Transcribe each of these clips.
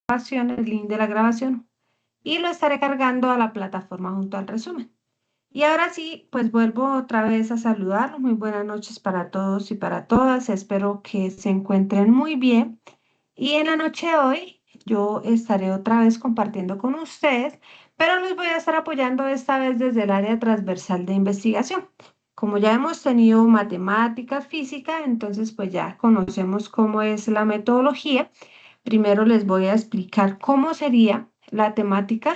grabación, el link de la grabación, y lo estaré cargando a la plataforma junto al resumen. Y ahora sí, pues vuelvo otra vez a saludarlos. Muy buenas noches para todos y para todas. Espero que se encuentren muy bien. Y en la noche de hoy yo estaré otra vez compartiendo con ustedes, pero los voy a estar apoyando esta vez desde el área transversal de investigación. Como ya hemos tenido matemáticas, física, entonces pues ya conocemos cómo es la metodología. Primero les voy a explicar cómo sería la temática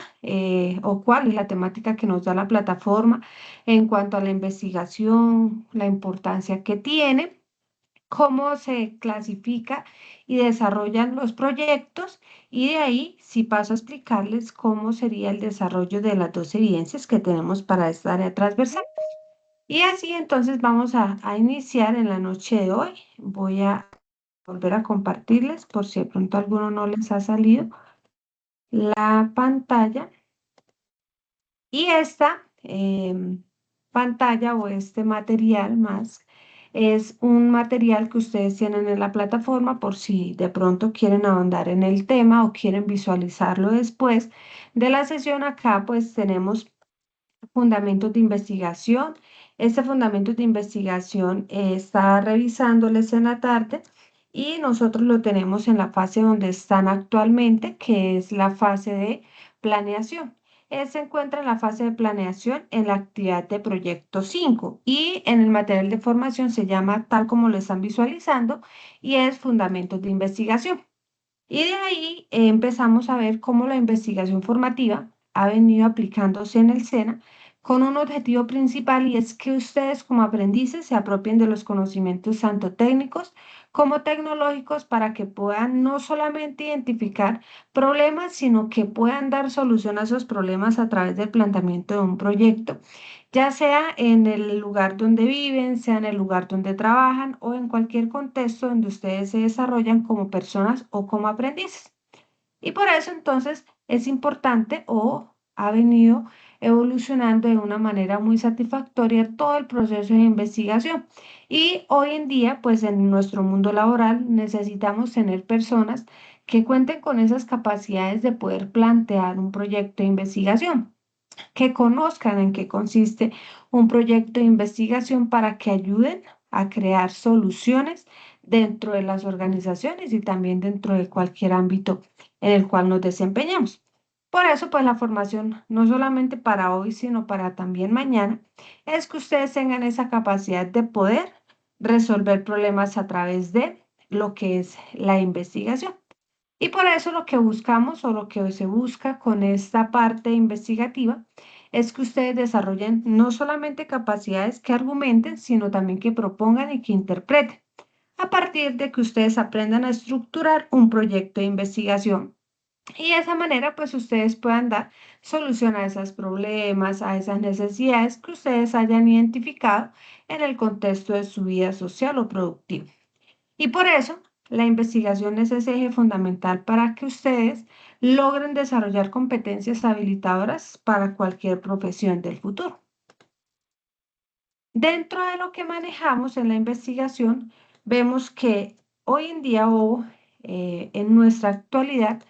o cuál es la temática que nos da la plataforma en cuanto a la investigación, la importancia que tiene, cómo se clasifica y desarrollan los proyectos, y de ahí sí paso a explicarles cómo sería el desarrollo de las dos evidencias que tenemos para esta área transversal. Y así entonces vamos a iniciar en la noche de hoy. Voy a volver a compartirles por si de pronto a alguno no les ha salido la pantalla. Y esta pantalla o este material más es un material que ustedes tienen en la plataforma por si de pronto quieren ahondar en el tema o quieren visualizarlo después de la sesión. Acá pues tenemos fundamentos de investigación. Este fundamento de investigación está revisándoles en la tarde y nosotros lo tenemos en la fase donde están actualmente, que es la fase de planeación. Él se encuentra en la fase de planeación en la actividad de proyecto 5 y en el material de formación se llama tal como lo están visualizando y es fundamentos de investigación. Y de ahí empezamos a ver cómo la investigación formativa ha venido aplicándose en el SENA con un objetivo principal, y es que ustedes como aprendices se apropien de los conocimientos tanto técnicos como tecnológicos para que puedan no solamente identificar problemas, sino que puedan dar solución a esos problemas a través del planteamiento de un proyecto, ya sea en el lugar donde viven, sea en el lugar donde trabajan o en cualquier contexto donde ustedes se desarrollan como personas o como aprendices. Y por eso entonces es importante o ha venido evolucionando de una manera muy satisfactoria todo el proceso de investigación. Y hoy en día, pues en nuestro mundo laboral necesitamos tener personas que cuenten con esas capacidades de poder plantear un proyecto de investigación, que conozcan en qué consiste un proyecto de investigación para que ayuden a crear soluciones dentro de las organizaciones y también dentro de cualquier ámbito en el cual nos desempeñamos. Por eso, pues la formación, no solamente para hoy, sino para también mañana, es que ustedes tengan esa capacidad de poder resolver problemas a través de lo que es la investigación. Y por eso lo que buscamos o lo que se busca con esta parte investigativa es que ustedes desarrollen no solamente capacidades que argumenten, sino también que propongan y que interpreten, a partir de que ustedes aprendan a estructurar un proyecto de investigación. Y de esa manera, pues ustedes puedan dar solución a esos problemas, a esas necesidades que ustedes hayan identificado en el contexto de su vida social o productiva. Y por eso, la investigación es ese eje fundamental para que ustedes logren desarrollar competencias habilitadoras para cualquier profesión del futuro. Dentro de lo que manejamos en la investigación, vemos que hoy en día o en nuestra actualidad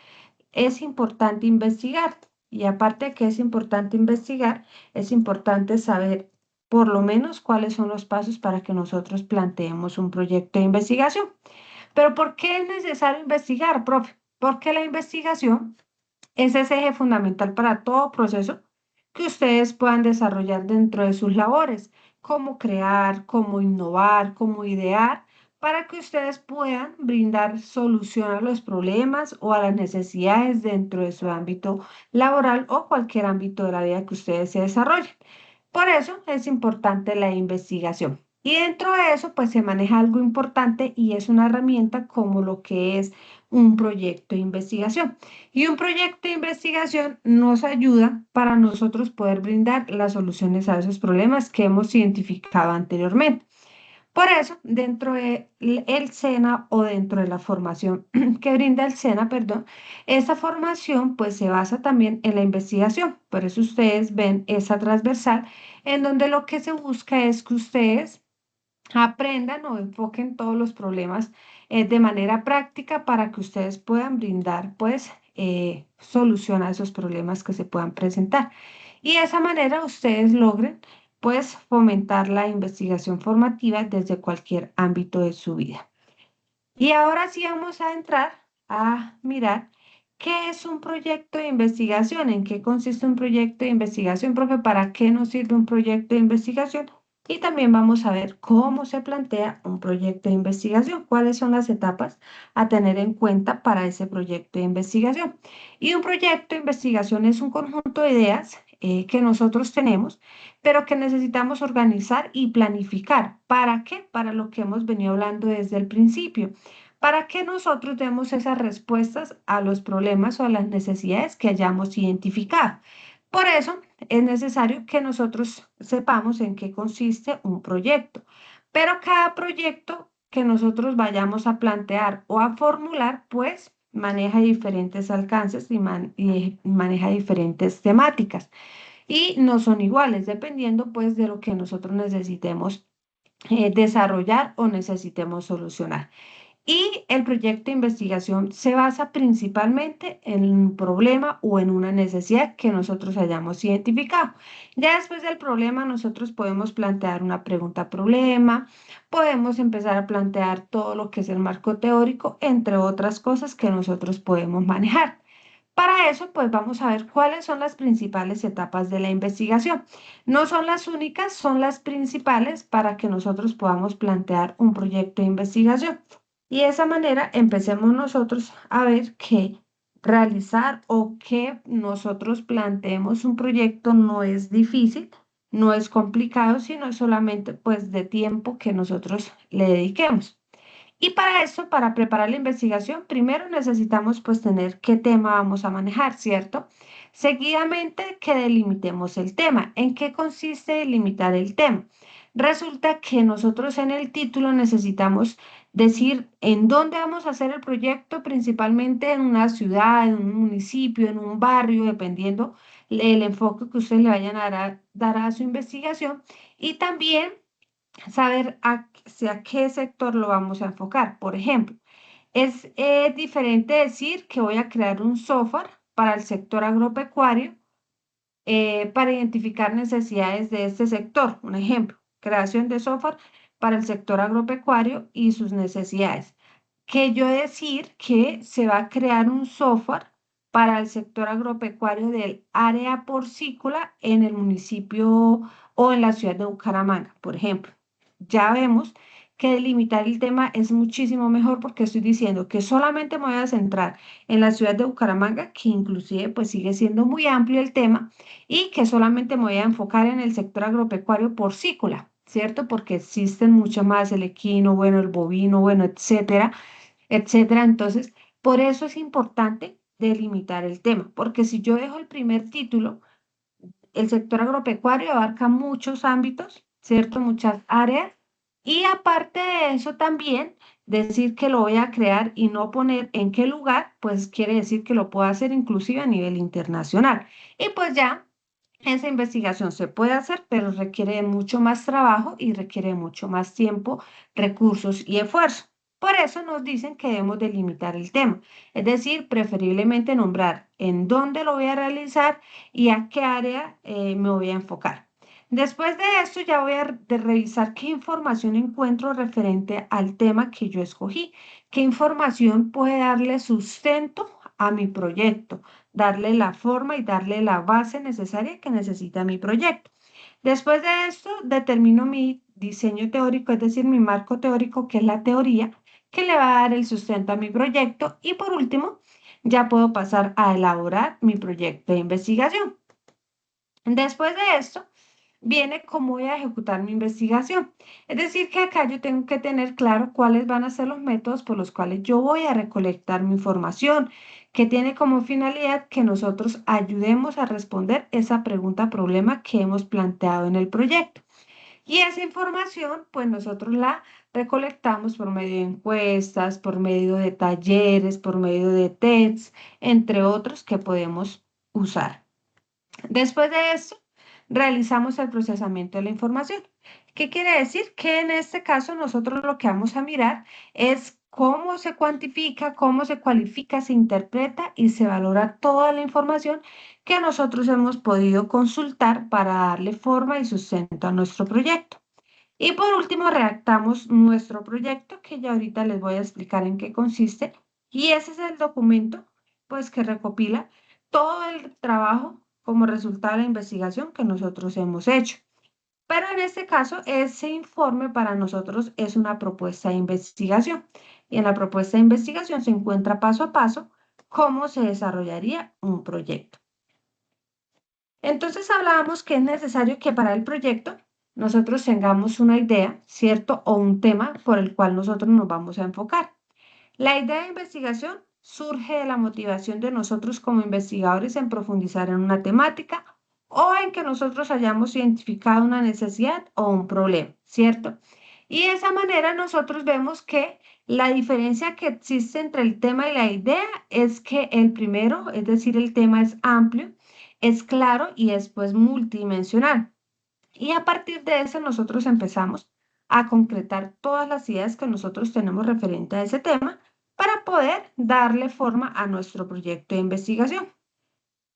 es importante investigar. Y aparte de que es importante investigar, es importante saber por lo menos cuáles son los pasos para que nosotros planteemos un proyecto de investigación. Pero ¿por qué es necesario investigar, profe? Porque la investigación es ese eje fundamental para todo proceso que ustedes puedan desarrollar dentro de sus labores, cómo crear, cómo innovar, cómo idear, para que ustedes puedan brindar solución a los problemas o a las necesidades dentro de su ámbito laboral o cualquier ámbito de la vida que ustedes se desarrollen. Por eso es importante la investigación. Y dentro de eso, pues se maneja algo importante y es una herramienta como lo que es un proyecto de investigación. Y un proyecto de investigación nos ayuda para nosotros poder brindar las soluciones a esos problemas que hemos identificado anteriormente. Por eso, dentro del SENA o dentro de la formación que brinda el SENA, perdón, esta formación pues se basa también en la investigación. Por eso ustedes ven esa transversal en donde lo que se busca es que ustedes aprendan o enfoquen todos los problemas de manera práctica para que ustedes puedan brindar pues solución a esos problemas que se puedan presentar. Y de esa manera ustedes logren pues fomentar la investigación formativa desde cualquier ámbito de su vida. Y ahora sí vamos a entrar a mirar qué es un proyecto de investigación, en qué consiste un proyecto de investigación, profe, para qué nos sirve un proyecto de investigación. Y también vamos a ver cómo se plantea un proyecto de investigación, cuáles son las etapas a tener en cuenta para ese proyecto de investigación. Y un proyecto de investigación es un conjunto de ideas que nosotros tenemos, pero que necesitamos organizar y planificar. ¿Para qué? Para lo que hemos venido hablando desde el principio, para que nosotros demos esas respuestas a los problemas o a las necesidades que hayamos identificado. Por eso es necesario que nosotros sepamos en qué consiste un proyecto, pero cada proyecto que nosotros vayamos a plantear o a formular, pues maneja diferentes alcances y maneja diferentes temáticas y no son iguales, dependiendo pues de lo que nosotros necesitemos desarrollar o necesitemos solucionar. Y el proyecto de investigación se basa principalmente en un problema o en una necesidad que nosotros hayamos identificado. Ya después del problema, nosotros podemos plantear una pregunta problema, podemos empezar a plantear todo lo que es el marco teórico, entre otras cosas que nosotros podemos manejar. Para eso, pues vamos a ver cuáles son las principales etapas de la investigación. No son las únicas, son las principales para que nosotros podamos plantear un proyecto de investigación. Y de esa manera empecemos nosotros a ver que realizar o que nosotros planteemos un proyecto no es difícil, no es complicado, sino solamente pues de tiempo que nosotros le dediquemos. Y para eso, para preparar la investigación, primero necesitamos pues tener qué tema vamos a manejar, ¿cierto? Seguidamente, que delimitemos el tema. ¿En qué consiste delimitar el tema? Resulta que nosotros en el título necesitamos decir en dónde vamos a hacer el proyecto, principalmente en una ciudad, en un municipio, en un barrio, dependiendo el enfoque que ustedes le vayan a dar a su investigación. Y también saber hacia qué sector lo vamos a enfocar. Por ejemplo, es diferente decir que voy a crear un software para el sector agropecuario para identificar necesidades de este sector. Un ejemplo, creación de software para el sector agropecuario y sus necesidades. Que yo decir que se va a crear un software para el sector agropecuario del área porcícola en el municipio o en la ciudad de Bucaramanga, por ejemplo. Ya vemos que delimitar el tema es muchísimo mejor porque estoy diciendo que solamente me voy a centrar en la ciudad de Bucaramanga, que inclusive pues sigue siendo muy amplio el tema, y que solamente me voy a enfocar en el sector agropecuario porcícola, ¿cierto? Porque existen mucho más, el equino, bueno, el bovino, bueno, etcétera, etcétera. Entonces, por eso es importante delimitar el tema, porque si yo dejo el primer título, el sector agropecuario abarca muchos ámbitos, ¿cierto? Muchas áreas. Y aparte de eso también, decir que lo voy a crear y no poner en qué lugar, pues quiere decir que lo puedo hacer inclusive a nivel internacional. Y pues ya esa investigación se puede hacer, pero requiere de mucho más trabajo y requiere de mucho más tiempo, recursos y esfuerzo. Por eso nos dicen que debemos delimitar el tema, es decir, preferiblemente nombrar en dónde lo voy a realizar y a qué área me voy a enfocar. Después de esto ya voy a revisar qué información encuentro referente al tema que yo escogí, qué información puede darle sustento a mi proyecto, darle la forma y darle la base necesaria que necesita mi proyecto. Después de esto, determino mi diseño teórico, es decir, mi marco teórico, que es la teoría que le va a dar el sustento a mi proyecto. Y por último, ya puedo pasar a elaborar mi proyecto de investigación. Después de esto, viene cómo voy a ejecutar mi investigación. Es decir, que acá yo tengo que tener claro cuáles van a ser los métodos por los cuales yo voy a recolectar mi información, que tiene como finalidad que nosotros ayudemos a responder esa pregunta problema que hemos planteado en el proyecto. Y esa información, pues nosotros la recolectamos por medio de encuestas, por medio de talleres, por medio de tests, entre otros que podemos usar. Después de esto, realizamos el procesamiento de la información. ¿Qué quiere decir? Que en este caso nosotros lo que vamos a mirar es cómo se cuantifica, cómo se cualifica, se interpreta y se valora toda la información que nosotros hemos podido consultar para darle forma y sustento a nuestro proyecto. Y por último, redactamos nuestro proyecto, que ya ahorita les voy a explicar en qué consiste. Y ese es el documento, pues, que recopila todo el trabajo como resultado de la investigación que nosotros hemos hecho. Pero en este caso, ese informe para nosotros es una propuesta de investigación. Y en la propuesta de investigación se encuentra paso a paso cómo se desarrollaría un proyecto. Entonces hablábamos que es necesario que para el proyecto nosotros tengamos una idea, ¿cierto? O un tema por el cual nosotros nos vamos a enfocar. La idea de investigación surge de la motivación de nosotros como investigadores en profundizar en una temática o en que nosotros hayamos identificado una necesidad o un problema, ¿cierto? Y de esa manera nosotros vemos que la diferencia que existe entre el tema y la idea es que el primero, es decir, el tema es amplio, es claro y es pues multidimensional. Y a partir de eso nosotros empezamos a concretar todas las ideas que nosotros tenemos referente a ese tema para poder darle forma a nuestro proyecto de investigación.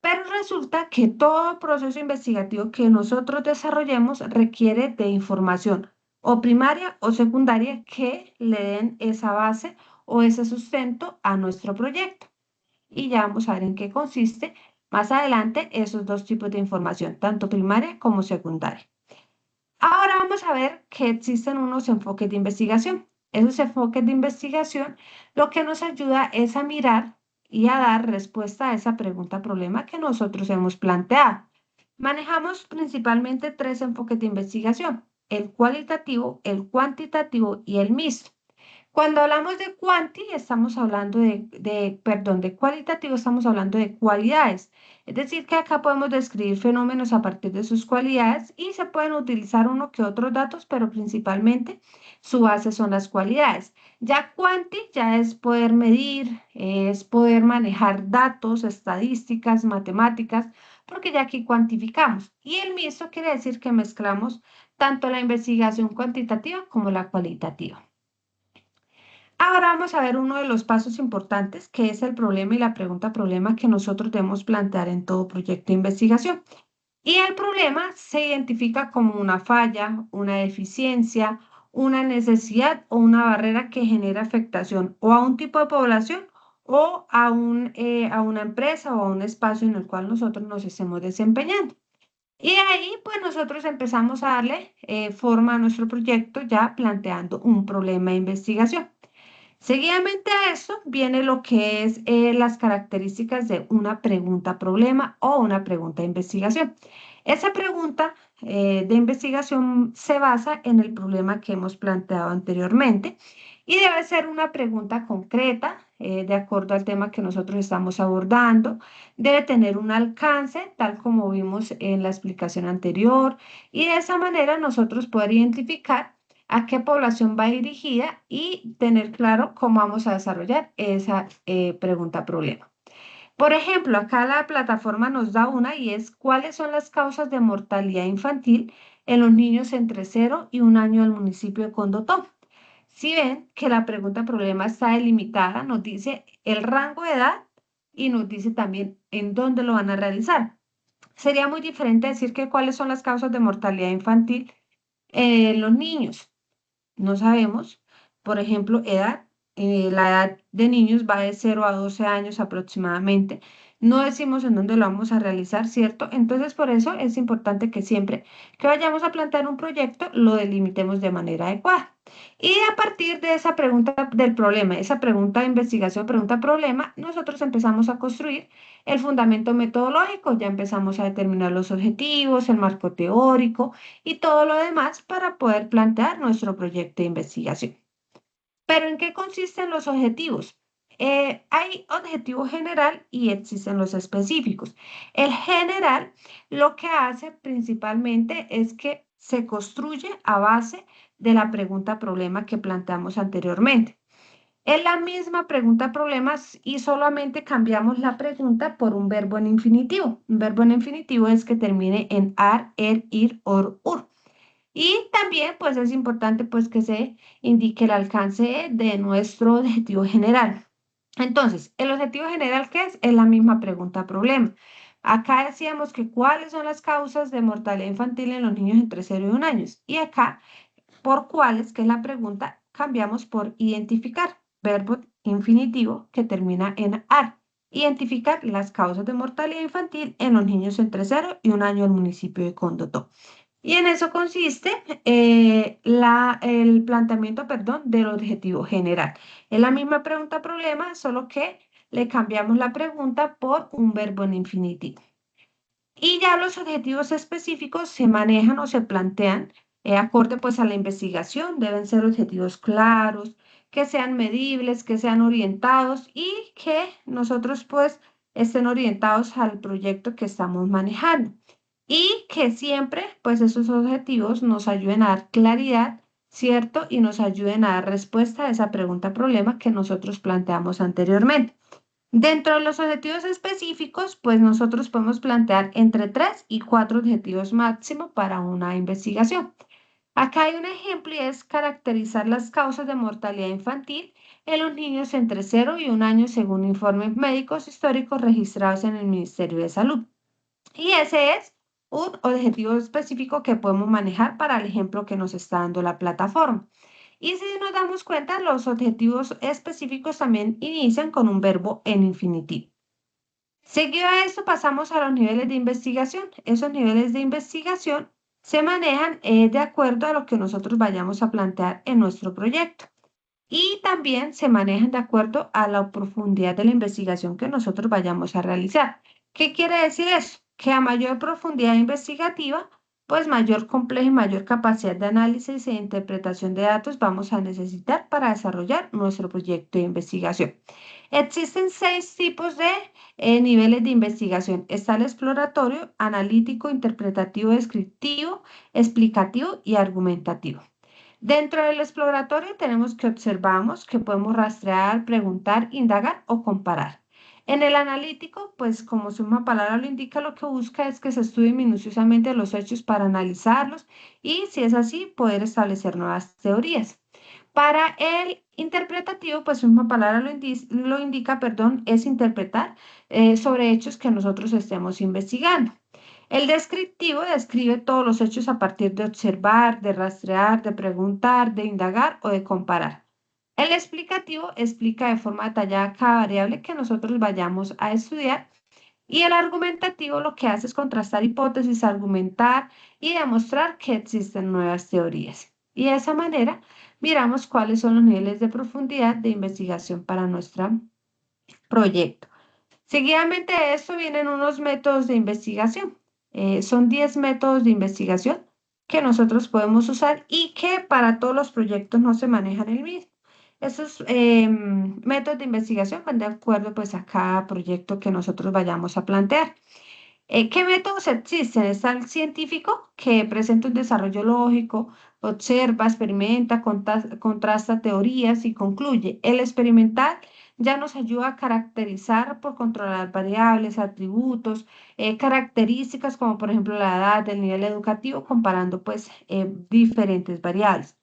Pero resulta que todo proceso investigativo que nosotros desarrollemos requiere de información o primaria o secundaria que le den esa base o ese sustento a nuestro proyecto. Y ya vamos a ver en qué consiste más adelante esos dos tipos de información, tanto primaria como secundaria. Ahora vamos a ver que existen unos enfoques de investigación. Esos enfoques de investigación lo que nos ayuda es a mirar y a dar respuesta a esa pregunta-problema que nosotros hemos planteado. Manejamos principalmente tres enfoques de investigación: el cualitativo, el cuantitativo y el mixto. Cuando hablamos de cuanti, estamos hablando de cualitativo, estamos hablando de cualidades. Es decir, que acá podemos describir fenómenos a partir de sus cualidades y se pueden utilizar uno que otros datos, pero principalmente su base son las cualidades. Ya cuanti ya es poder medir, es poder manejar datos, estadísticas, matemáticas, porque ya aquí cuantificamos. Y el mixto quiere decir que mezclamos tanto la investigación cuantitativa como la cualitativa. Ahora vamos a ver uno de los pasos importantes, que es el problema y la pregunta-problema que nosotros debemos plantear en todo proyecto de investigación. Y el problema se identifica como una falla, una deficiencia, una necesidad o una barrera que genera afectación o a un tipo de población o a una empresa o a un espacio en el cual nosotros nos estemos desempeñando. Y de ahí, pues nosotros empezamos a darle forma a nuestro proyecto ya planteando un problema de investigación. Seguidamente a esto viene lo que es las características de una pregunta-problema o una pregunta de investigación. Esa pregunta de investigación se basa en el problema que hemos planteado anteriormente y debe ser una pregunta concreta, de acuerdo al tema que nosotros estamos abordando. Debe tener un alcance, tal como vimos en la explicación anterior, y de esa manera nosotros poder identificar a qué población va dirigida y tener claro cómo vamos a desarrollar esa pregunta-problema. Por ejemplo, acá la plataforma nos da una y es: ¿cuáles son las causas de mortalidad infantil en los niños entre 0 y 1 año del municipio de Condotón? Si ven que la pregunta-problema está delimitada, nos dice el rango de edad y nos dice también en dónde lo van a realizar. Sería muy diferente decir que cuáles son las causas de mortalidad infantil en los niños. No sabemos, por ejemplo, edad. La edad de niños va de 0 a 12 años aproximadamente. No decimos en dónde lo vamos a realizar, ¿cierto? Entonces, por eso es importante que siempre que vayamos a plantear un proyecto, lo delimitemos de manera adecuada. Y a partir de esa pregunta del problema, esa pregunta de investigación, pregunta-problema, nosotros empezamos a construir el fundamento metodológico. Ya empezamos a determinar los objetivos, el marco teórico y todo lo demás para poder plantear nuestro proyecto de investigación. ¿Pero en qué consisten los objetivos? Hay objetivo general y existen los específicos. El general lo que hace principalmente es que se construye a base de la pregunta-problema que planteamos anteriormente. Es la misma pregunta-problema y solamente cambiamos la pregunta por un verbo en infinitivo. Un verbo en infinitivo es que termine en ar, er, ir, or, ur. Y también pues es importante pues que se indique el alcance de nuestro objetivo general. Entonces, ¿el objetivo general qué es? Es la misma pregunta problema. Acá decíamos que cuáles son las causas de mortalidad infantil en los niños entre 0 y 1 año. Y acá, por cuáles, que es la pregunta, cambiamos por identificar, verbo infinitivo que termina en ar. Identificar las causas de mortalidad infantil en los niños entre 0 y 1 año del municipio de Condotó. Y en eso consiste el planteamiento, perdón, del objetivo general. Es la misma pregunta-problema, solo que le cambiamos la pregunta por un verbo en infinitivo. Y ya los objetivos específicos se manejan o se plantean acorde pues a la investigación. Deben ser objetivos claros, que sean medibles, que sean orientados y que nosotros pues estén orientados al proyecto que estamos manejando. Y que siempre pues esos objetivos nos ayuden a dar claridad, ¿cierto? Y nos ayuden a dar respuesta a esa pregunta-problema que nosotros planteamos anteriormente. Dentro de los objetivos específicos, pues nosotros podemos plantear entre 3 y 4 objetivos máximo para una investigación. Acá hay un ejemplo y es caracterizar las causas de mortalidad infantil en los niños entre 0 y 1 año según informes médicos históricos registrados en el Ministerio de Salud. Y ese es un objetivo específico que podemos manejar para el ejemplo que nos está dando la plataforma. Y si nos damos cuenta, los objetivos específicos también inician con un verbo en infinitivo. Seguido a esto, pasamos a los niveles de investigación. Esos niveles de investigación se manejan de acuerdo a lo que nosotros vayamos a plantear en nuestro proyecto. Y también se manejan de acuerdo a la profundidad de la investigación que nosotros vayamos a realizar. ¿Qué quiere decir eso? Que a mayor profundidad investigativa, pues mayor complejo y mayor capacidad de análisis e interpretación de datos vamos a necesitar para desarrollar nuestro proyecto de investigación. Existen 6 tipos de niveles de investigación. Está el exploratorio, analítico, interpretativo, descriptivo, explicativo y argumentativo. Dentro del exploratorio tenemos que observamos, que podemos rastrear, preguntar, indagar o comparar. En el analítico, pues como su misma palabra lo indica, lo que busca es que se estudien minuciosamente los hechos para analizarlos y, si es así, poder establecer nuevas teorías. Para el interpretativo, pues su misma palabra lo indica, perdón, es interpretar sobre hechos que nosotros estemos investigando. El descriptivo describe todos los hechos a partir de observar, de rastrear, de preguntar, de indagar o de comparar. El explicativo explica de forma detallada cada variable que nosotros vayamos a estudiar y el argumentativo lo que hace es contrastar hipótesis, argumentar y demostrar que existen nuevas teorías. Y de esa manera miramos cuáles son los niveles de profundidad de investigación para nuestro proyecto. Seguidamente de esto vienen unos métodos de investigación. Son 10 métodos de investigación que nosotros podemos usar y que para todos los proyectos no se manejan el mismo. Estos métodos de investigación van de acuerdo pues a cada proyecto que nosotros vayamos a plantear. ¿Qué métodos existen? Está el científico que presenta un desarrollo lógico, observa, experimenta, contrasta teorías y concluye. El experimental ya nos ayuda a caracterizar por controlar variables, atributos, características como por ejemplo la edad, el nivel educativo, comparando pues diferentes variables.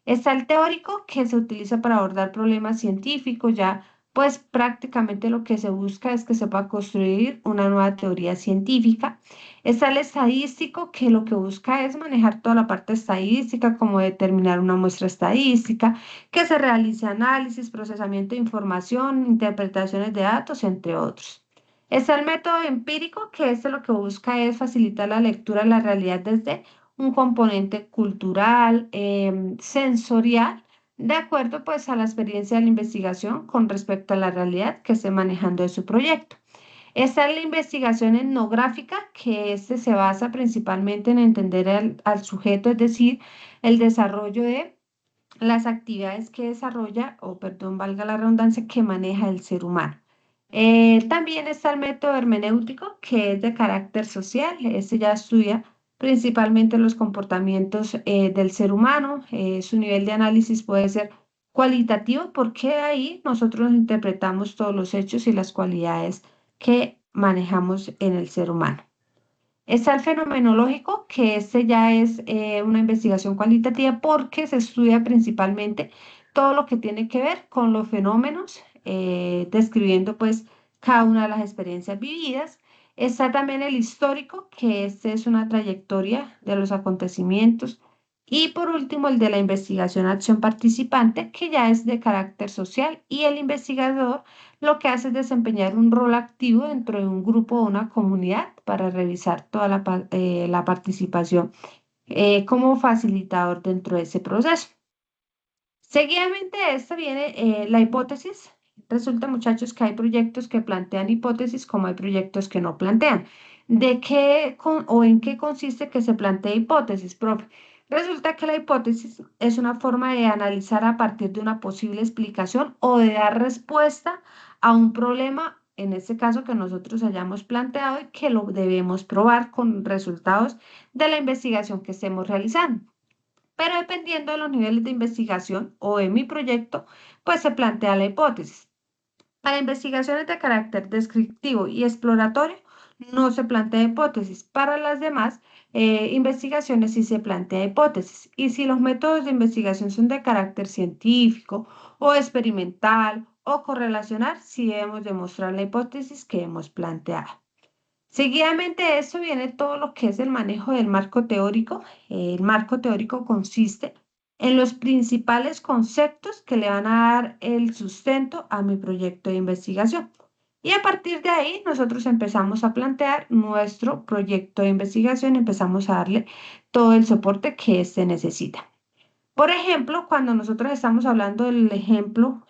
Está el teórico que se utiliza para abordar problemas científicos, ya pues prácticamente lo que se busca es que se pueda construir una nueva teoría científica. Está el estadístico que lo que busca es manejar toda la parte estadística, como determinar una muestra estadística, que se realice análisis, procesamiento de información, interpretaciones de datos, entre otros. Está el método empírico, que este lo que busca es facilitar la lectura de la realidad desde un componente cultural, sensorial, de acuerdo pues a la experiencia de la investigación con respecto a la realidad que esté manejando de su proyecto. Esta es la investigación etnográfica, que este se basa principalmente en entender al sujeto, es decir, el desarrollo de las actividades que desarrolla, o perdón, valga la redundancia, que maneja el ser humano. También está el método hermenéutico, que es de carácter social. Este ya estudia principalmente los comportamientos del ser humano. Su nivel de análisis puede ser cualitativo, porque ahí nosotros interpretamos todos los hechos y las cualidades que manejamos en el ser humano. Está el fenomenológico, que este ya es una investigación cualitativa porque se estudia principalmente todo lo que tiene que ver con los fenómenos, describiendo pues cada una de las experiencias vividas. Está también el histórico, que este es una trayectoria de los acontecimientos. Y por último, el de la investigación acción participante, que ya es de carácter social y el investigador lo que hace es desempeñar un rol activo dentro de un grupo o una comunidad para revisar toda la participación como facilitador dentro de ese proceso. Seguidamente a esta viene la hipótesis. Resulta, muchachos, que hay proyectos que plantean hipótesis como hay proyectos que no plantean. ¿De qué o en qué consiste que se plantee hipótesis, profe? Resulta que la hipótesis es una forma de analizar a partir de una posible explicación o de dar respuesta a un problema, en este caso que nosotros hayamos planteado y que lo debemos probar con resultados de la investigación que estemos realizando. Pero dependiendo de los niveles de investigación o de mi proyecto, pues se plantea la hipótesis. Para investigaciones de carácter descriptivo y exploratorio, no se plantea hipótesis. Para las demás investigaciones sí se plantea hipótesis. Y si los métodos de investigación son de carácter científico o experimental o correlacional, sí debemos demostrar la hipótesis que hemos planteado. Seguidamente de eso viene todo lo que es el manejo del marco teórico. El marco teórico consiste en los principales conceptos que le van a dar el sustento a mi proyecto de investigación. Y a partir de ahí nosotros empezamos a plantear nuestro proyecto de investigación, empezamos a darle todo el soporte que éste necesita. Por ejemplo, cuando nosotros estamos hablando del ejemplo,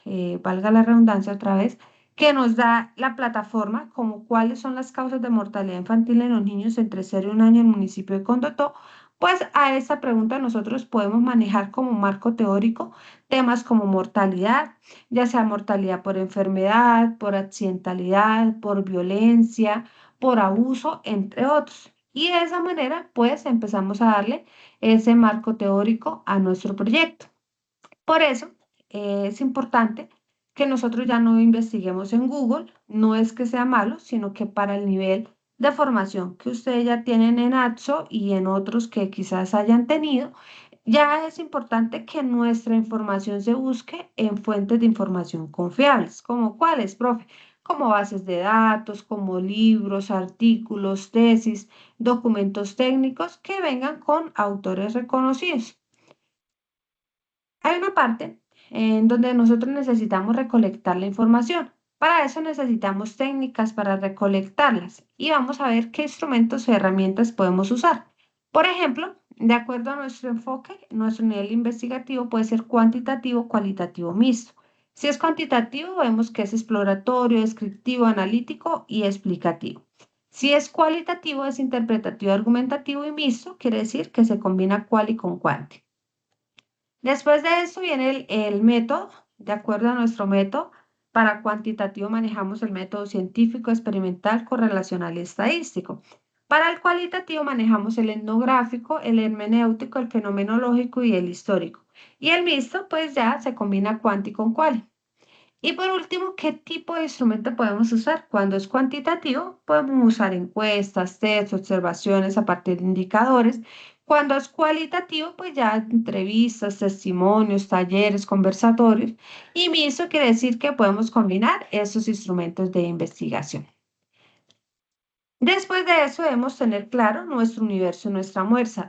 valga la redundancia otra vez, que nos da la plataforma, como cuáles son las causas de mortalidad infantil en los niños entre 0 y 1 año en el municipio de Condotó, pues a esa pregunta nosotros podemos manejar como marco teórico temas como mortalidad, ya sea mortalidad por enfermedad, por accidentalidad, por violencia, por abuso, entre otros. Y de esa manera, pues empezamos a darle ese marco teórico a nuestro proyecto. Por eso es importante que nosotros ya no investiguemos en Google, no es que sea malo, sino que para el nivel de formación que ustedes ya tienen en AXO y en otros que quizás hayan tenido, ya es importante que nuestra información se busque en fuentes de información confiables, como cuáles, profe, como bases de datos, como libros, artículos, tesis, documentos técnicos que vengan con autores reconocidos. Hay una parte en donde nosotros necesitamos recolectar la información. Para eso necesitamos técnicas para recolectarlas y vamos a ver qué instrumentos o herramientas podemos usar. Por ejemplo, de acuerdo a nuestro enfoque, nuestro nivel investigativo puede ser cuantitativo, cualitativo, mixto. Si es cuantitativo, vemos que es exploratorio, descriptivo, analítico y explicativo. Si es cualitativo, es interpretativo, argumentativo y mixto, quiere decir que se combina cual y con cuanti. Después de eso viene el método. De acuerdo a nuestro método, para cuantitativo manejamos el método científico, experimental, correlacional y estadístico. Para el cualitativo manejamos el etnográfico, el hermenéutico, el fenomenológico y el histórico. Y el mixto, pues ya se combina cuanti con cual. Y por último, ¿qué tipo de instrumento podemos usar? Cuando es cuantitativo, podemos usar encuestas, test, observaciones a partir de indicadores. Cuando es cualitativo, pues ya entrevistas, testimonios, talleres, conversatorios. Y mixto quiere decir que podemos combinar esos instrumentos de investigación. Después de eso debemos tener claro nuestro universo,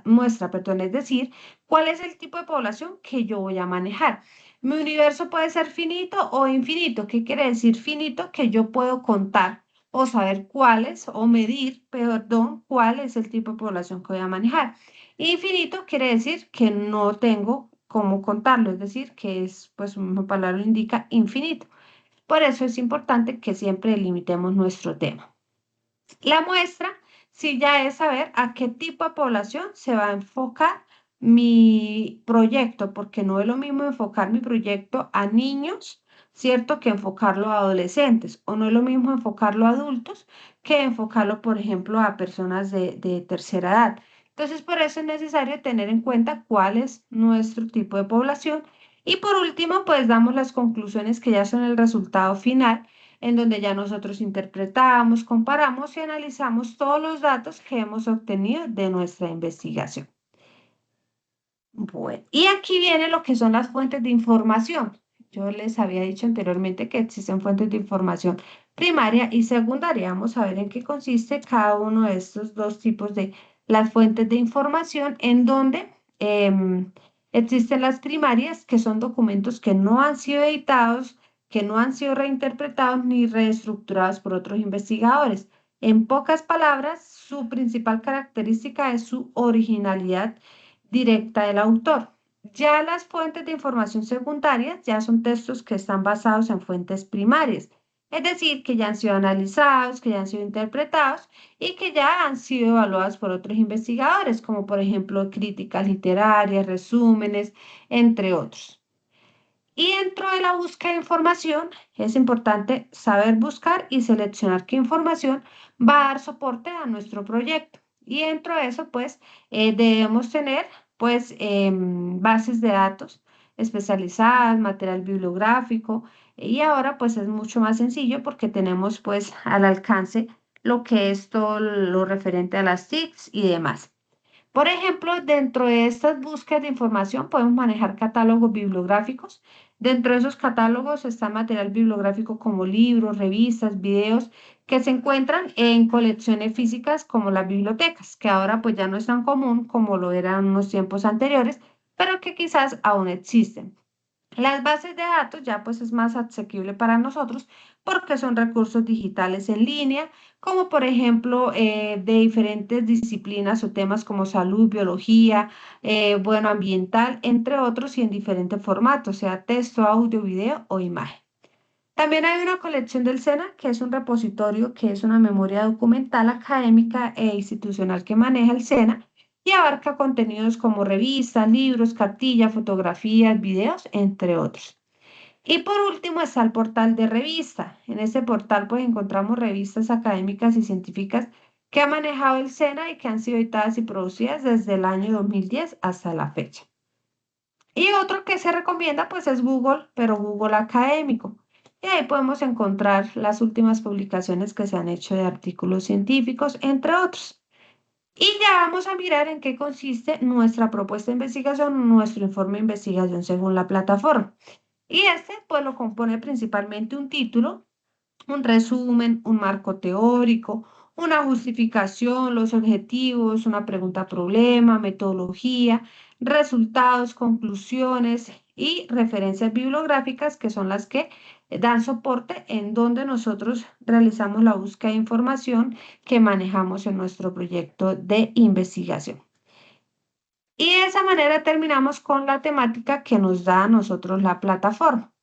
muestra, perdón, es decir, cuál es el tipo de población que yo voy a manejar. Mi universo puede ser finito o infinito. ¿Qué quiere decir finito? Que yo puedo contar o saber cuáles o medir, perdón, cuál es el tipo de población que voy a manejar. Infinito quiere decir que no tengo cómo contarlo, es decir, que es, pues una palabra lo indica, infinito. Por eso es importante que siempre delimitemos nuestro tema. La muestra sí ya es saber a qué tipo de población se va a enfocar mi proyecto, porque no es lo mismo enfocar mi proyecto a niños, ¿cierto? Que enfocarlo a adolescentes, o no es lo mismo enfocarlo a adultos que enfocarlo, por ejemplo, a personas de tercera edad. Entonces, por eso es necesario tener en cuenta cuál es nuestro tipo de población. Y por último, pues damos las conclusiones que ya son el resultado final en donde ya nosotros interpretamos, comparamos y analizamos todos los datos que hemos obtenido de nuestra investigación. Bueno, y aquí viene lo que son las fuentes de información. Yo les había dicho anteriormente que existen fuentes de información primaria y secundaria. Vamos a ver en qué consiste cada uno de estos dos tipos de las fuentes de información, en donde existen las primarias, que son documentos que no han sido editados, que no han sido reinterpretados ni reestructurados por otros investigadores. En pocas palabras, su principal característica es su originalidad directa del autor. Ya las fuentes de información secundarias ya son textos que están basados en fuentes primarias, es decir, que ya han sido analizados, que ya han sido interpretados y que ya han sido evaluados por otros investigadores, como por ejemplo críticas literarias, resúmenes, entre otros. Y dentro de la búsqueda de información es importante saber buscar y seleccionar qué información va a dar soporte a nuestro proyecto. Y dentro de eso, pues, debemos tener, pues, bases de datos especializadas, material bibliográfico. Y ahora, pues, es mucho más sencillo porque tenemos, pues, al alcance lo que es todo lo referente a las TICs y demás. Por ejemplo, dentro de estas búsquedas de información podemos manejar catálogos bibliográficos. Dentro de esos catálogos está material bibliográfico como libros, revistas, videos que se encuentran en colecciones físicas como las bibliotecas, que ahora pues ya no es tan común como lo era en unos tiempos anteriores, pero que quizás aún existen. Las bases de datos ya pues es más asequible para nosotros porque son recursos digitales en línea, como por ejemplo de diferentes disciplinas o temas como salud, biología, bueno, ambiental, entre otros y en diferentes formatos, sea texto, audio, video o imagen. También hay una colección del SENA, que es un repositorio, que es una memoria documental académica e institucional que maneja el SENA y abarca contenidos como revistas, libros, cartillas, fotografías, videos, entre otros. Y por último está el portal de revista. En ese portal pues encontramos revistas académicas y científicas que ha manejado el SENA y que han sido editadas y producidas desde el año 2010 hasta la fecha. Y otro que se recomienda pues es Google, pero Google académico. Y ahí podemos encontrar las últimas publicaciones que se han hecho de artículos científicos, entre otros. Y ya vamos a mirar en qué consiste nuestra propuesta de investigación, nuestro informe de investigación según la plataforma. Y este pues lo compone principalmente un título, un resumen, un marco teórico, una justificación, los objetivos, una pregunta-problema, metodología, resultados, conclusiones y referencias bibliográficas que son las que dan soporte en donde nosotros realizamos la búsqueda de información que manejamos en nuestro proyecto de investigación. Y de esa manera terminamos con la temática que nos da a nosotros la plataforma.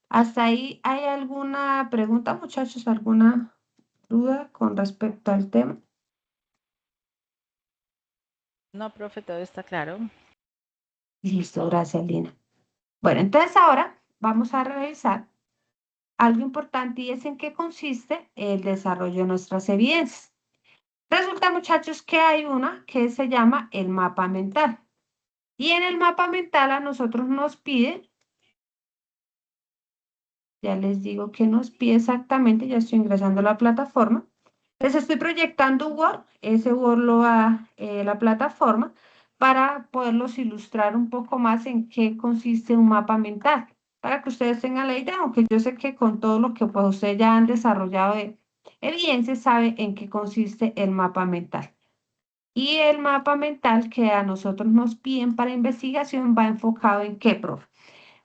¿Hasta ahí hay alguna pregunta, muchachos? ¿Alguna duda con respecto al tema? No, profe, todo está claro. Listo, gracias, Lina. Bueno, entonces ahora vamos a revisar algo importante y es en qué consiste el desarrollo de nuestras evidencias. Resulta, muchachos, que hay una que se llama el mapa mental. Y en el mapa mental a nosotros nos pide, ya les digo que nos pide exactamente, ya estoy ingresando a la plataforma. Les estoy proyectando un Word, ese Word lo va la plataforma para poderlos ilustrar un poco más en qué consiste un mapa mental, para que ustedes tengan la idea, aunque yo sé que con todo lo que pues, ustedes ya han desarrollado de evidencia, sabe en qué consiste el mapa mental. Y el mapa mental que a nosotros nos piden para investigación va enfocado en qué, profe.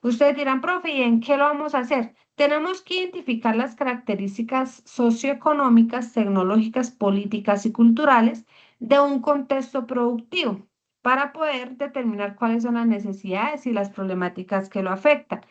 Ustedes dirán, profe, ¿y en qué lo vamos a hacer? Tenemos que identificar las características socioeconómicas, tecnológicas, políticas y culturales de un contexto productivo para poder determinar cuáles son las necesidades y las problemáticas que lo afectan.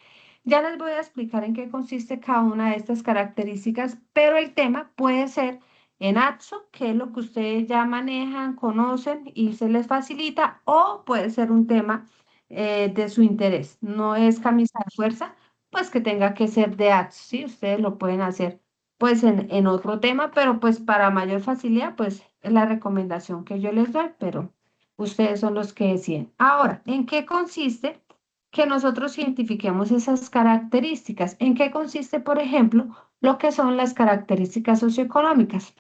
Ya les voy a explicar en qué consiste cada una de estas características, pero el tema puede ser en AXO, que es lo que ustedes ya manejan, conocen y se les facilita, o puede ser un tema de su interés. No es camisa de fuerza, pues que tenga que ser de AXO, ¿sí? Ustedes lo pueden hacer pues en otro tema, pero pues para mayor facilidad, pues es la recomendación que yo les doy, pero ustedes son los que deciden. Ahora, ¿en qué consiste que nosotros identifiquemos esas características? ¿En qué consiste, por ejemplo? lo que son las características socioeconómicas.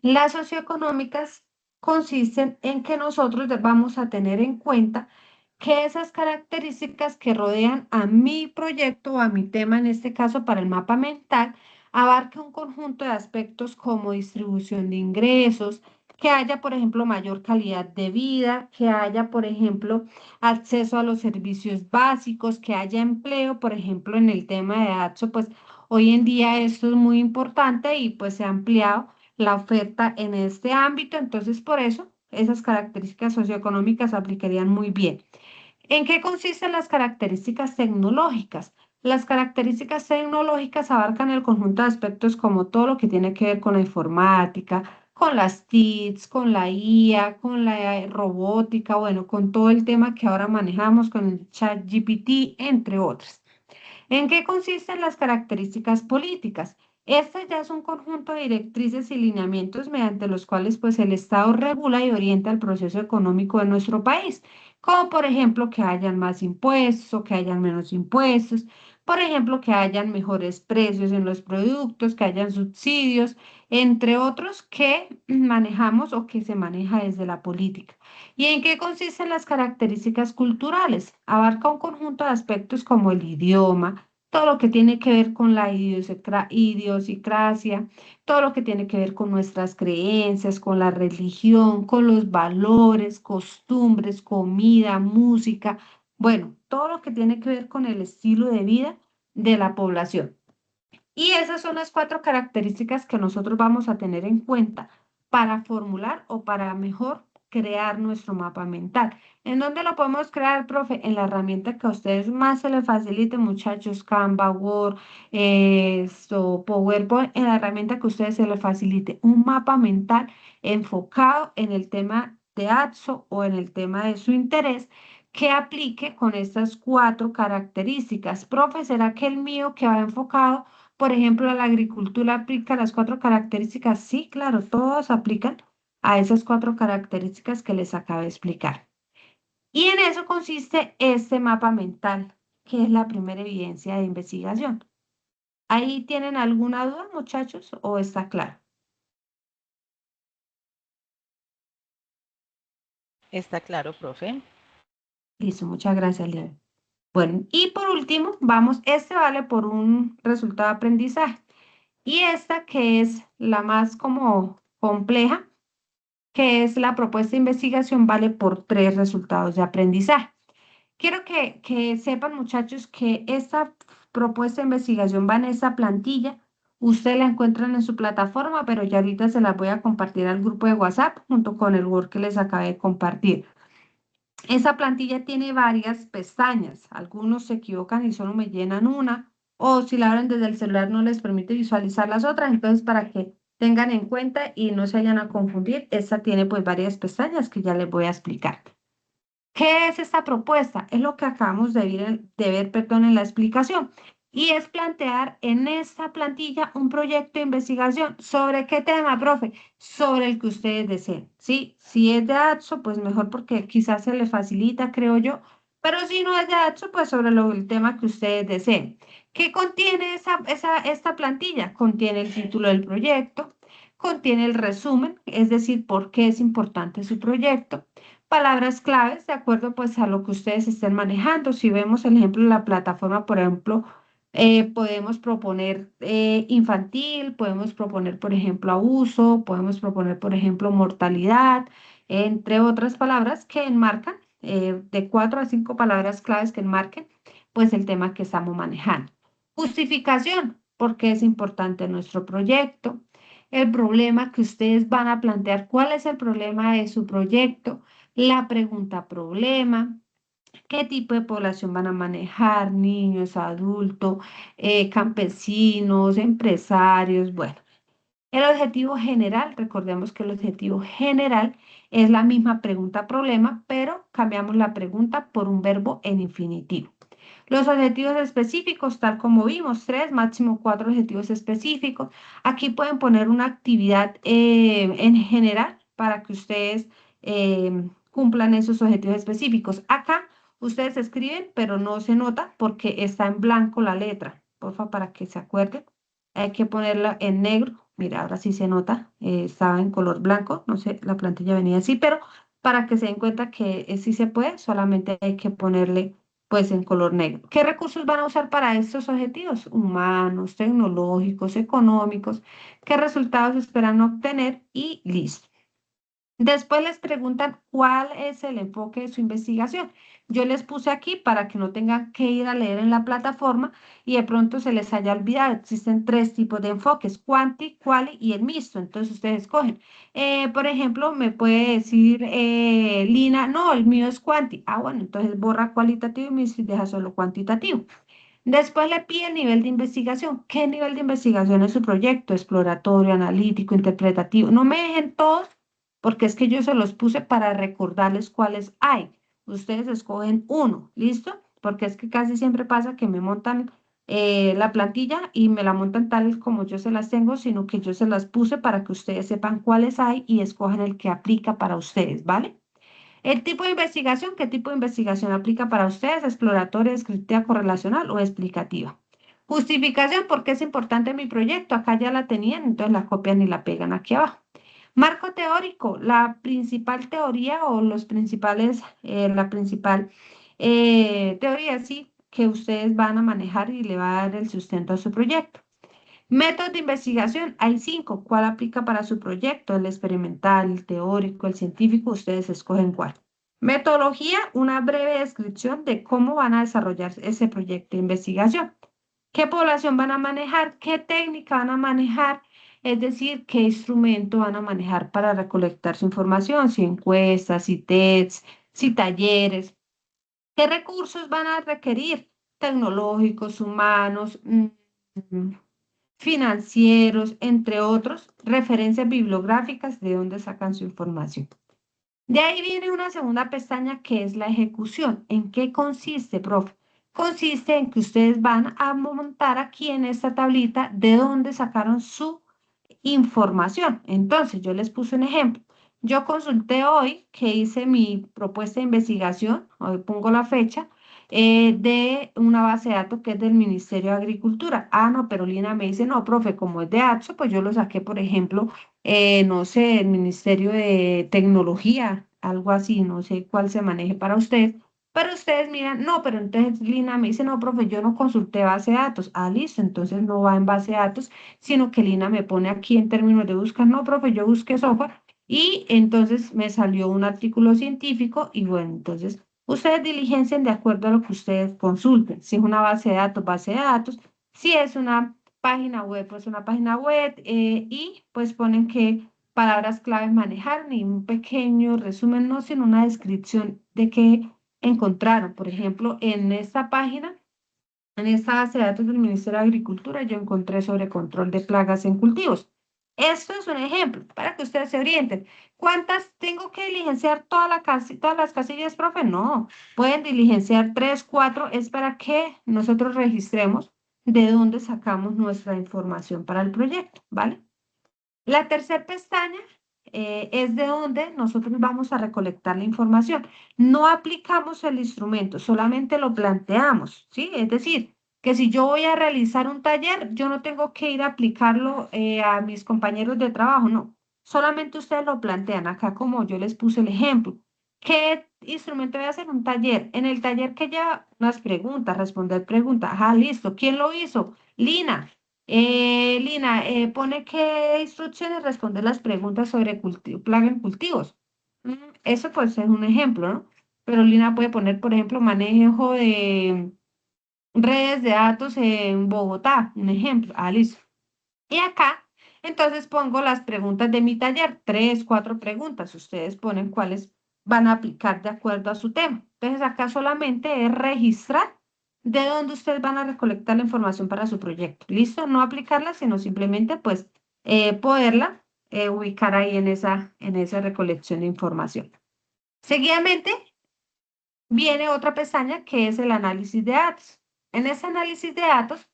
Las socioeconómicas consisten en que nosotros vamos a tener en cuenta que esas características que rodean a mi proyecto o a mi tema, en este caso para el mapa mental, abarque un conjunto de aspectos como distribución de ingresos, que haya, por ejemplo, mayor calidad de vida, que haya, por ejemplo, acceso a los servicios básicos, que haya empleo, por ejemplo, en el tema de AXO, pues hoy en día esto es muy importante y pues se ha ampliado la oferta en este ámbito, entonces por eso esas características socioeconómicas aplicarían muy bien. ¿En qué consisten las características tecnológicas? Las características tecnológicas abarcan el conjunto de aspectos como todo lo que tiene que ver con la informática, con las TICs, con la IA, con la robótica, bueno, con todo el tema que ahora manejamos con el chat GPT, entre otros. ¿En qué consisten las características políticas? Este ya es un conjunto de directrices y lineamientos mediante los cuales pues el Estado regula y orienta el proceso económico de nuestro país, como por ejemplo que hayan más impuestos o que hayan menos impuestos, por ejemplo que hayan mejores precios en los productos, que hayan subsidios, entre otros que manejamos o que se maneja desde la política. ¿Y en qué consisten las características culturales? Abarca un conjunto de aspectos como el idioma, todo lo que tiene que ver con la idiosincrasia, todo lo que tiene que ver con nuestras creencias, con la religión, con los valores, costumbres, comida, música, bueno, todo lo que tiene que ver con el estilo de vida de la población. Y esas son las cuatro características que nosotros vamos a tener en cuenta para formular o para mejor crear nuestro mapa mental. ¿En dónde lo podemos crear, profe? En la herramienta que a ustedes más se les facilite, muchachos, Canva, Word, PowerPoint, en la herramienta que a ustedes se les facilite. Un mapa mental enfocado en el tema de AXO o en el tema de su interés que aplique con estas cuatro características. Profe, ¿será que el mío que va enfocado por ejemplo, la agricultura aplica las cuatro características? Sí, claro, todos aplican a esas cuatro características que les acabo de explicar. Y en eso consiste este mapa mental, que es la primera evidencia de investigación. ¿Ahí tienen alguna duda, muchachos, o está claro? Está claro, profe. Listo, muchas gracias, Leo. Bueno, y por último, vamos, este vale por un resultado de aprendizaje. Y esta que es la más como compleja, que es la propuesta de investigación, vale por tres resultados de aprendizaje. Quiero que sepan, muchachos, que esta propuesta de investigación va en esa plantilla. Ustedes la encuentran en su plataforma, pero ya ahorita se las voy a compartir al grupo de WhatsApp junto con el Word que les acabé de compartir. Esa plantilla tiene varias pestañas. Algunos se equivocan y solo me llenan una, o si la abren desde el celular no les permite visualizar las otras. Entonces, para que tengan en cuenta y no se vayan a confundir, esta tiene pues varias pestañas que ya les voy a explicar. ¿Qué es esta propuesta? Es lo que acabamos de ver, perdón, en la explicación. Y es plantear en esta plantilla un proyecto de investigación. ¿Sobre qué tema, profe? Sobre el que ustedes deseen. ¿Sí? Si es de AXO, pues mejor porque quizás se les facilita, creo yo. Pero si no es de AXO, pues sobre el tema que ustedes deseen. ¿Qué contiene esta plantilla? Contiene el título del proyecto, contiene el resumen, es decir, por qué es importante su proyecto, palabras claves de acuerdo pues a lo que ustedes estén manejando. Si vemos el ejemplo de la plataforma, por ejemplo, podemos proponer infantil, podemos proponer, por ejemplo, abuso, podemos proponer, por ejemplo, mortalidad, entre otras palabras que enmarcan, de 4 a 5 palabras claves que enmarquen, pues el tema que estamos manejando. Justificación, porque es importante nuestro proyecto, el problema que ustedes van a plantear, cuál es el problema de su proyecto, la pregunta problema, qué tipo de población van a manejar, niños, adultos, campesinos, empresarios, bueno. El objetivo general, recordemos que el objetivo general es la misma pregunta problema, pero cambiamos la pregunta por un verbo en infinitivo. Los objetivos específicos, tal como vimos, tres, máximo cuatro objetivos específicos. Aquí pueden poner una actividad en general para que ustedes cumplan esos objetivos específicos. Acá ustedes escriben, pero no se nota porque está en blanco la letra. Porfa, para que se acuerden. hay que ponerla en negro. Mira, ahora sí se nota, estaba en color blanco, no sé, la plantilla venía así, pero para que se den cuenta que sí se puede, solamente hay que ponerle pues en color negro. ¿Qué recursos van a usar para estos objetivos? Humanos, tecnológicos, económicos, qué resultados esperan obtener y listo. Después les preguntan cuál es el enfoque de su investigación. Yo les puse aquí para que no tengan que ir a leer en la plataforma y de pronto se les haya olvidado. Existen tres tipos de enfoques, quanti, quali y el mixto. Entonces ustedes escogen. Por ejemplo, me puede decir Lina, no, el mío es quanti. Ah, bueno, entonces borra cualitativo y mixto y deja solo cuantitativo. Después le pide el nivel de investigación. ¿Qué nivel de investigación es su proyecto? Exploratorio, analítico, interpretativo. No me dejen todos porque es que yo se los puse para recordarles cuáles hay. Ustedes escogen uno, ¿listo? Porque es que casi siempre pasa que me montan la plantilla y me la montan tal como yo se las tengo, sino que yo se las puse para que ustedes sepan cuáles hay y escojan el que aplica para ustedes, ¿vale? El tipo de investigación, ¿qué tipo de investigación aplica para ustedes? ¿Exploratoria, descriptiva, correlacional o explicativa? Justificación, ¿por qué es importante mi proyecto? Acá ya la tenían, entonces la copian y la pegan aquí abajo. Marco teórico, la principal teoría o los principales, la principal teoría, sí, que ustedes van a manejar y le va a dar el sustento a su proyecto. Métodos de investigación, hay cinco. ¿Cuál aplica para su proyecto? El experimental, el teórico, el científico, ustedes escogen cuál. Metodología, una breve descripción de cómo van a desarrollar ese proyecto de investigación. ¿Qué población van a manejar? ¿Qué técnica van a manejar? Es decir, qué instrumento van a manejar para recolectar su información, si encuestas, si tests, si talleres. ¿Qué recursos van a requerir? Tecnológicos, humanos, financieros, entre otros, referencias bibliográficas de dónde sacan su información. De ahí viene una segunda pestaña que es la ejecución. ¿En qué consiste, profe? Consiste en que ustedes van a montar aquí en esta tablita de dónde sacaron su información. Entonces, yo les puse un ejemplo. Yo consulté hoy que hice mi propuesta de investigación, hoy pongo la fecha, de una base de datos que es del Ministerio de Agricultura. Ah, no, pero Lina me dice, no, profe, como es de AXO, pues yo lo saqué, por ejemplo, no sé, el Ministerio de Tecnología, algo así, no sé cuál se maneje para ustedes. Pero ustedes miran, no, pero entonces Lina me dice, no, profe, yo no consulté base de datos. Ah, listo, entonces no va en base de datos, sino que Lina me pone aquí en términos de buscar, no, profe, yo busqué software y entonces me salió un artículo científico y bueno, entonces ustedes diligencian de acuerdo a lo que ustedes consulten. Si es una base de datos, base de datos. Si es una página web, pues una página web y pues ponen que palabras claves manejar, ni un pequeño resumen, no, sino una descripción de qué encontraron. Por ejemplo, en esta página en esta base de datos del Ministerio de Agricultura yo encontré sobre control de plagas en cultivos. Esto es un ejemplo para que ustedes se orienten. ¿Cuántas tengo que diligenciar todas las casillas, profe? No, pueden diligenciar tres, cuatro, es para que nosotros registremos de dónde sacamos nuestra información para el proyecto, ¿vale? La tercera pestaña es de donde nosotros vamos a recolectar la información. No aplicamos el instrumento, solamente lo planteamos, ¿sí? Es decir, que si yo voy a realizar un taller, yo no tengo que ir a aplicarlo a mis compañeros de trabajo, no. Solamente ustedes lo plantean acá como yo les puse el ejemplo. ¿Qué instrumento voy a hacer? Un taller. En el taller que ya unas preguntas, responder preguntas. Ajá, listo. ¿Quién lo hizo? Lina. Lina, pone qué instrucciones responder las preguntas sobre plaga en cultivos. Eso pues es un ejemplo, ¿no? Pero Lina puede poner, por ejemplo, manejo de redes de datos en Bogotá, un ejemplo. Ah, listo. Y acá, entonces pongo las preguntas de mi taller, tres, cuatro preguntas. Ustedes ponen cuáles van a aplicar de acuerdo a su tema. Entonces acá solamente es registrar de dónde ustedes van a recolectar la información para su proyecto. ¿Listo? No aplicarla, sino simplemente pues poderla ubicar ahí en esa recolección de información. Seguidamente viene otra pestaña que es el análisis de datos. En ese análisis de datos,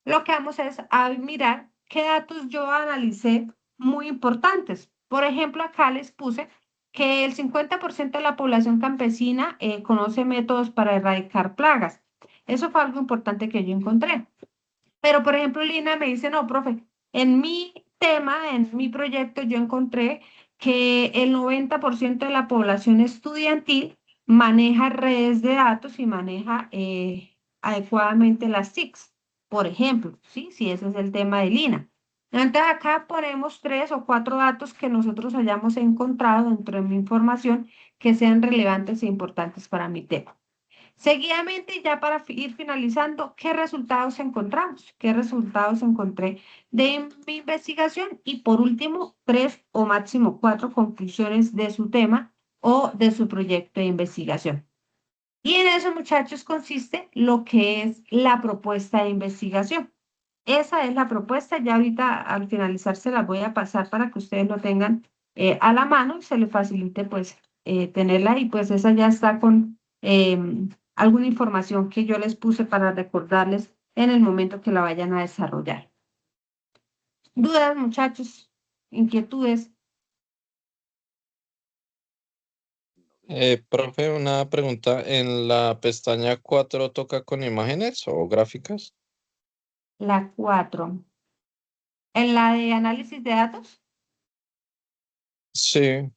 lo que vamos es a mirar qué datos yo analicé muy importantes. Por ejemplo, acá les puse que el 50% de la población campesina conoce métodos para erradicar plagas. Eso fue algo importante que yo encontré. Pero, por ejemplo, Lina me dice, no, profe, en mi tema, en mi proyecto, yo encontré que el 90% de la población estudiantil maneja redes de datos y maneja adecuadamente las TICs, por ejemplo, ¿sí? Si ese es el tema de Lina. Entonces, acá ponemos 3 o 4 datos que nosotros hayamos encontrado dentro de mi información que sean relevantes e importantes para mi tema. Seguidamente, ya para ir finalizando, ¿qué resultados encontramos? ¿Qué resultados encontré de mi investigación? Y por último, 3 o máximo 4 conclusiones de su tema o de su proyecto de investigación. Y en eso, muchachos, consiste lo que es la propuesta de investigación. Esa es la propuesta. Ya ahorita al finalizar se las voy a pasar para que ustedes lo tengan a la mano y se les facilite pues tenerla y pues esa ya está con alguna información que yo les puse para recordarles en el momento que la vayan a desarrollar. ¿Dudas, muchachos? ¿Inquietudes? Profe, una pregunta. ¿En la pestaña 4 toca con imágenes o gráficas? La 4. En la de análisis de datos. Sí.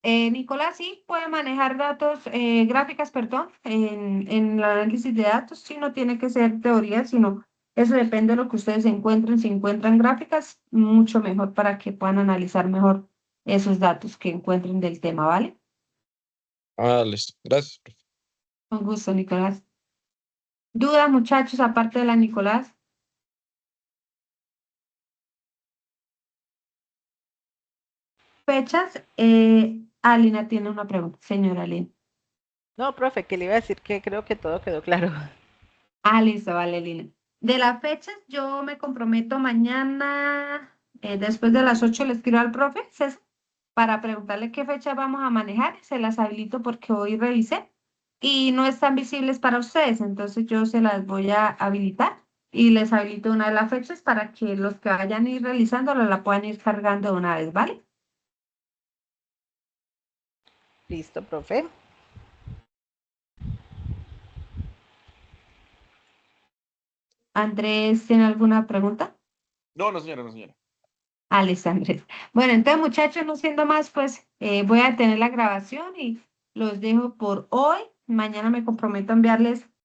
Nicolás sí puede manejar datos, gráficas, perdón, en el análisis de datos, sí no tiene que ser teoría, sino eso depende de lo que ustedes encuentren. Si encuentran gráficas, mucho mejor para que puedan analizar mejor esos datos que encuentren del tema, ¿vale? Ah, listo. Gracias, profe. Con gusto, Nicolás. ¿Dudas, muchachos, aparte de la Nicolás? Fechas, Alina tiene una pregunta, señora Alina. No, profe, que le iba a decir que creo que todo quedó claro. Listo, vale, Lina. De las fechas, yo me comprometo mañana, después de las 8 le escribo al profe César para preguntarle qué fecha vamos a manejar. Se las habilito porque hoy revisé y no están visibles para ustedes, entonces yo se las voy a habilitar y les habilito una de las fechas para que los que vayan a ir realizándolo la puedan ir cargando de una vez, ¿vale? Listo, profe. Andrés, ¿tiene alguna pregunta? No, no, señora, no, señora. Andrés. Bueno, entonces muchachos, no siendo más, pues voy a tener la grabación y los dejo por hoy. Mañana me comprometo a enviarles